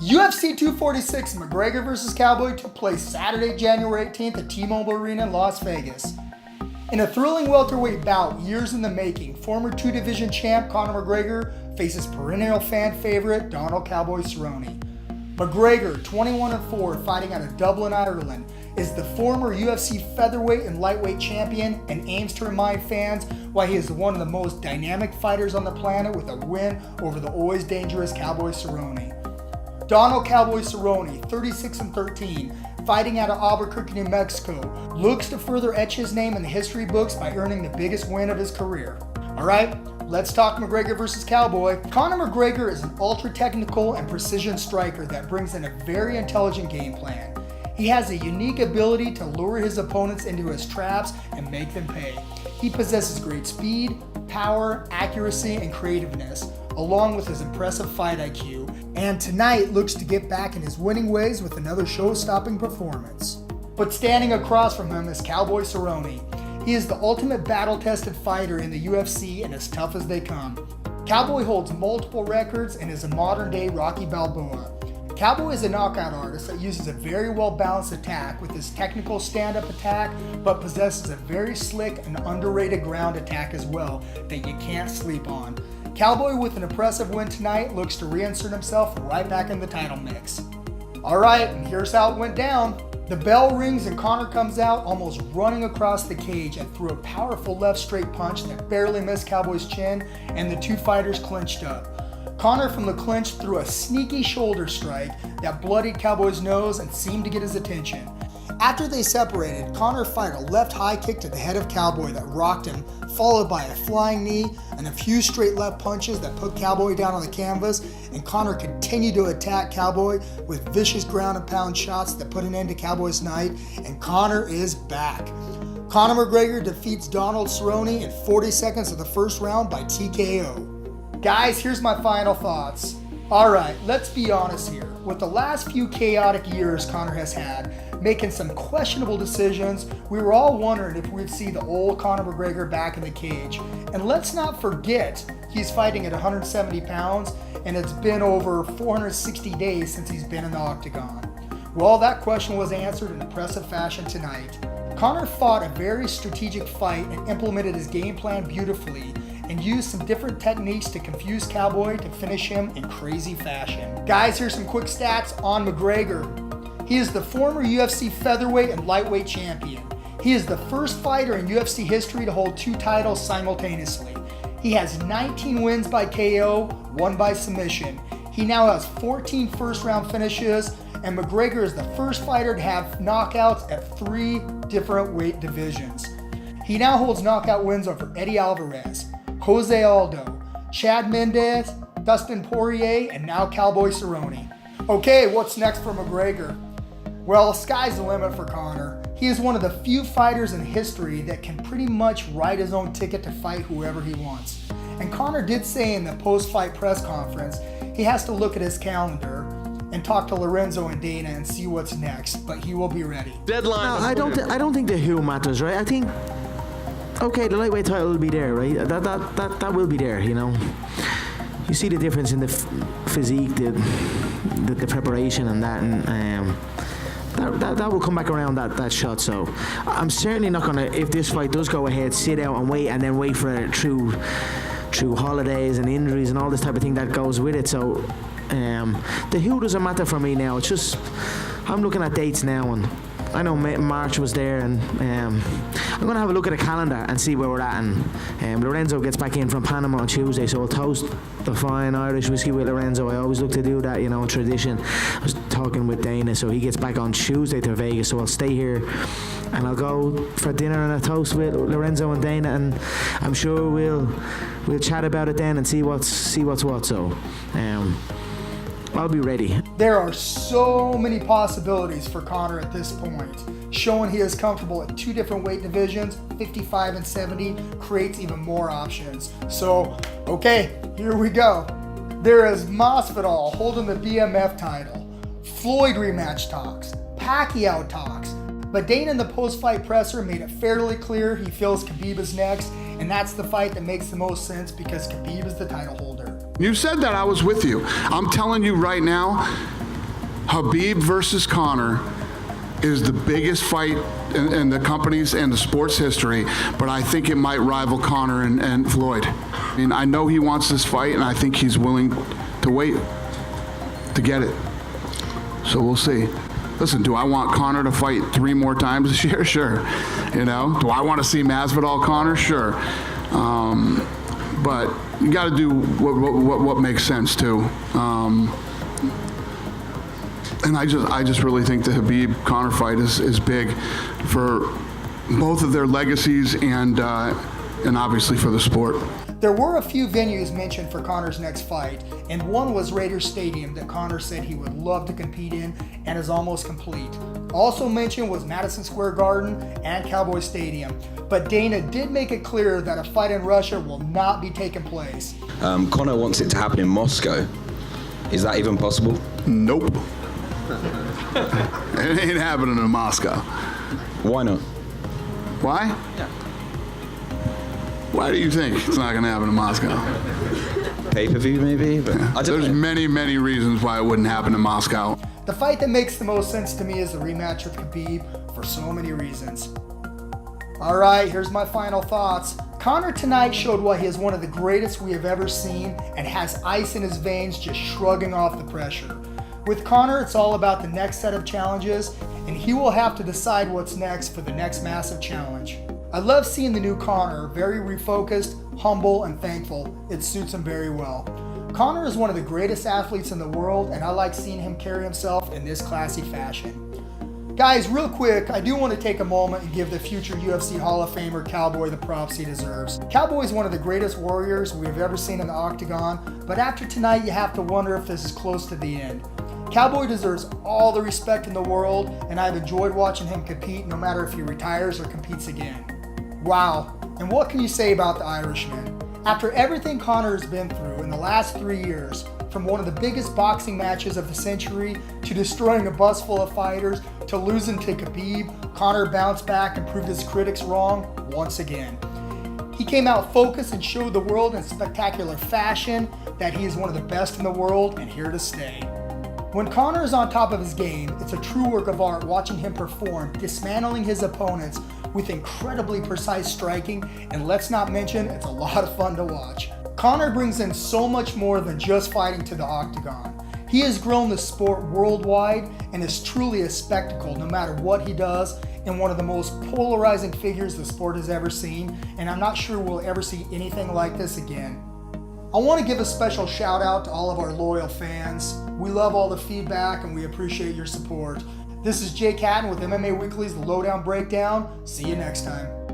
UFC 246 McGregor vs. Cowboy took place Saturday, January 18th at T-Mobile Arena in Las Vegas. In a thrilling welterweight bout, years in the making, former two-division champ Conor McGregor faces perennial fan favorite Donald Cowboy Cerrone. McGregor, 21-4, fighting out of Dublin, Ireland, is the former UFC featherweight and lightweight champion and aims to remind fans why he is one of the most dynamic fighters on the planet with a win over the always dangerous Cowboy Cerrone. Donald Cowboy Cerrone, 36-13, fighting out of Albuquerque, New Mexico, looks to further etch his name in the history books by earning the biggest win of his career. Alright, let's talk McGregor versus Cowboy. Conor McGregor is an ultra-technical and precision striker that brings in a very intelligent game plan. He has a unique ability to lure his opponents into his traps and make them pay. He possesses great speed, power, accuracy, and creativeness, along with his impressive fight IQ, and tonight looks to get back in his winning ways with another show-stopping performance. But standing across from him is Cowboy Cerrone. He is the ultimate battle-tested fighter in the UFC and as tough as they come. Cowboy holds multiple records and is a modern-day Rocky Balboa. Cowboy is a knockout artist that uses a very well-balanced attack with his technical stand-up attack, but possesses a very slick and underrated ground attack as well that you can't sleep on. Cowboy, with an impressive win tonight, looks to reinsert himself right back in the title mix. Alright, and here's how it went down. The bell rings and Conor comes out almost running across the cage and threw a powerful left straight punch that barely missed Cowboy's chin, and the two fighters clinched up. Conor from the clinch threw a sneaky shoulder strike that bloodied Cowboy's nose and seemed to get his attention. After they separated, Conor fired a left high kick to the head of Cowboy that rocked him, followed by a flying knee and a few straight left punches that put Cowboy down on the canvas, and Conor continued to attack Cowboy with vicious ground and pound shots that put an end to Cowboy's night, and Conor is back. Conor McGregor defeats Donald Cerrone in 40 seconds of the first round by TKO. Guys, here's my final thoughts. Alright, let's be honest here. With the last few chaotic years Conor has had, making some questionable decisions, we were all wondering if we'd see the old Conor McGregor back in the cage. And let's not forget, he's fighting at 170 pounds, and it's been over 460 days since he's been in the octagon. Well, that question was answered in impressive fashion tonight. Conor fought a very strategic fight and implemented his game plan beautifully, and used some different techniques to confuse Cowboy to finish him in crazy fashion. Guys, here's some quick stats on McGregor. He is the former UFC featherweight and lightweight champion. He is the first fighter in UFC history to hold two titles simultaneously. He has 19 wins by KO, 1 by submission. He now has 14 first-round finishes, and McGregor is the first fighter to have knockouts at 3 different weight divisions. He now holds knockout wins over Eddie Alvarez, Jose Aldo, Chad Mendes, Dustin Poirier, and now Cowboy Cerrone. Okay, what's next for McGregor? Well, sky's the limit for Conor. He is one of the few fighters in history that can pretty much write his own ticket to fight whoever he wants. And Conor did say in the post-fight press conference he has to look at his calendar and talk to Lorenzo and Dana and see what's next, but he will be ready. Deadline. No, I don't think the who matters, right? I think, okay, the lightweight title will be there, right? That will be there, you know. You see the difference in the physique, the preparation and that, and that will come back around that shot. So I'm certainly not gonna, if this fight does go ahead, sit out and wait for it through holidays and injuries and all this type of thing that goes with it. So the who doesn't matter for me now. It's just I'm looking at dates now, and I know March was there, and I'm going to have a look at the calendar and see where we're at. And Lorenzo gets back in from Panama on Tuesday, so I'll toast the fine Irish whiskey with Lorenzo. I always look to do that, you know, tradition. I was talking with Dana, so he gets back on Tuesday to Vegas, so I'll stay here and I'll go for dinner and a toast with Lorenzo and Dana, and I'm sure we'll chat about it then and see what's what. So I'll be ready. There are so many possibilities for Conor at this point. Showing he is comfortable at 2 different weight divisions, 55 and 70, creates even more options. So, okay, here we go. There is Masvidal holding the BMF title, Floyd rematch talks, Pacquiao talks, but Dana in the post-fight presser made it fairly clear he feels Khabib is next, and that's the fight that makes the most sense because Khabib is the title holder. You said that, I was with you. I'm telling you right now, Khabib versus Conor is the biggest fight in the company's and the sport's history, but I think it might rival Conor and Floyd. I mean, I know he wants this fight, and I think he's willing to wait to get it. So we'll see. Listen, do I want Conor to fight 3 more times this year? Sure. You know, do I want to see Masvidal Conor? Sure. But you got to do what makes sense too. And I just really think the Khabib-Conor fight is big for both of their legacies and obviously for the sport. There were a few venues mentioned for Conor's next fight, and one was Raiders Stadium that Conor said he would love to compete in and is almost complete. Also mentioned was Madison Square Garden and Cowboy Stadium, but Dana did make it clear that a fight in Russia will not be taking place. Conor wants it to happen in Moscow. Is that even possible? Nope. It ain't happening in Moscow. Why not? Why? Yeah. Why do you think it's not going to happen in Moscow? Pay-per-view maybe? But I don't There's know. many reasons why it wouldn't happen in Moscow. The fight that makes the most sense to me is the rematch with Khabib for so many reasons. All right, here's my final thoughts. Conor tonight showed why he is one of the greatest we have ever seen and has ice in his veins, just shrugging off the pressure. With Conor, it's all about the next set of challenges, and he will have to decide what's next for the next massive challenge. I love seeing the new Conor, very refocused, humble, and thankful. It suits him very well. Conor is one of the greatest athletes in the world, and I like seeing him carry himself in this classy fashion. Guys, real quick, I do want to take a moment and give the future UFC Hall of Famer Cowboy the props he deserves. Cowboy is one of the greatest warriors we have ever seen in the octagon, but after tonight you have to wonder if this is close to the end. Cowboy deserves all the respect in the world, and I've enjoyed watching him compete no matter if he retires or competes again. Wow, and what can you say about the Irishman? After everything Conor has been through in the last 3 years, from one of the biggest boxing matches of the century to destroying a bus full of fighters to losing to Khabib, Conor bounced back and proved his critics wrong once again. He came out focused and showed the world in spectacular fashion that he is one of the best in the world and here to stay. When Conor is on top of his game, it's a true work of art watching him perform, dismantling his opponents with incredibly precise striking, and let's not mention, it's a lot of fun to watch. Conor brings in so much more than just fighting to the octagon. He has grown the sport worldwide and is truly a spectacle no matter what he does, and one of the most polarizing figures the sport has ever seen, and I'm not sure we'll ever see anything like this again. I want to give a special shout out to all of our loyal fans. We love all the feedback and we appreciate your support. This is Jake Hatton with MMA Weekly's The Lowdown Breakdown. See you next time.